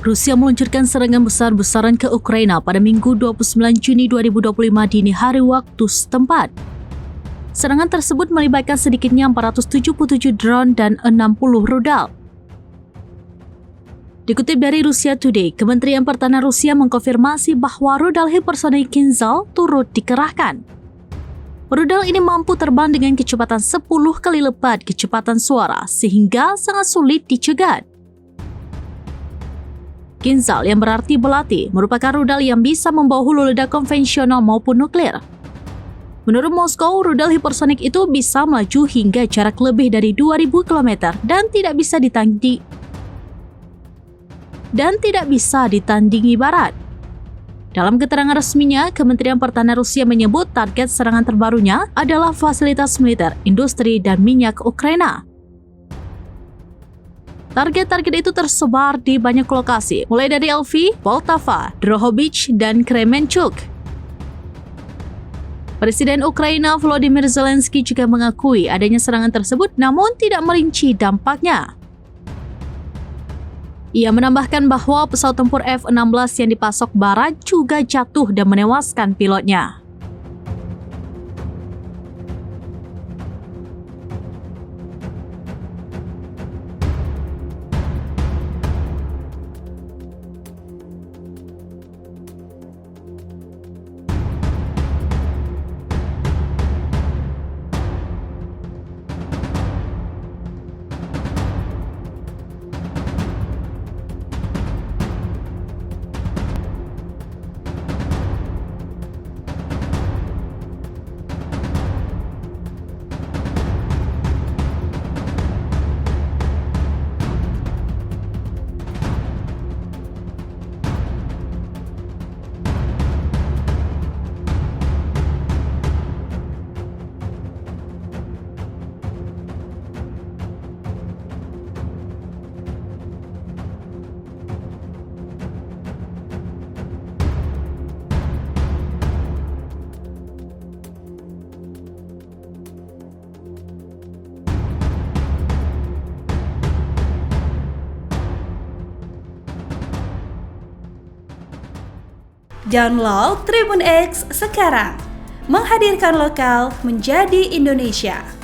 Rusia meluncurkan serangan besar-besaran ke Ukraina pada Minggu 29 Juni 2025 dini hari waktu setempat. Serangan tersebut melibatkan sedikitnya 477 drone dan 60 rudal. Dikutip dari Russia Today, Kementerian Pertahanan Rusia mengkonfirmasi bahwa rudal hipersonik Kinzhal turut dikerahkan. Rudal ini mampu terbang dengan kecepatan 10 kali lipat kecepatan suara sehingga sangat sulit dicegat. Kinzhal yang berarti belati merupakan rudal yang bisa membawa hulu ledak konvensional maupun nuklir. Menurut Moskow, rudal hipersonik itu bisa melaju hingga jarak lebih dari 2.000 km dan tidak bisa ditandingi barat. Dalam keterangan resminya, Kementerian Pertahanan Rusia menyebut target serangan terbarunya adalah fasilitas militer, industri, dan minyak Ukraina. Target-target itu tersebar di banyak lokasi, mulai dari Lviv, Poltava, Drohobych, dan Kremenchuk. Presiden Ukraina Volodymyr Zelensky juga mengakui adanya serangan tersebut, namun tidak merinci dampaknya. Ia menambahkan bahwa pesawat tempur F-16 yang dipasok Barat juga jatuh dan menewaskan pilotnya. Download Tribun X sekarang, menghadirkan lokal menjadi Indonesia.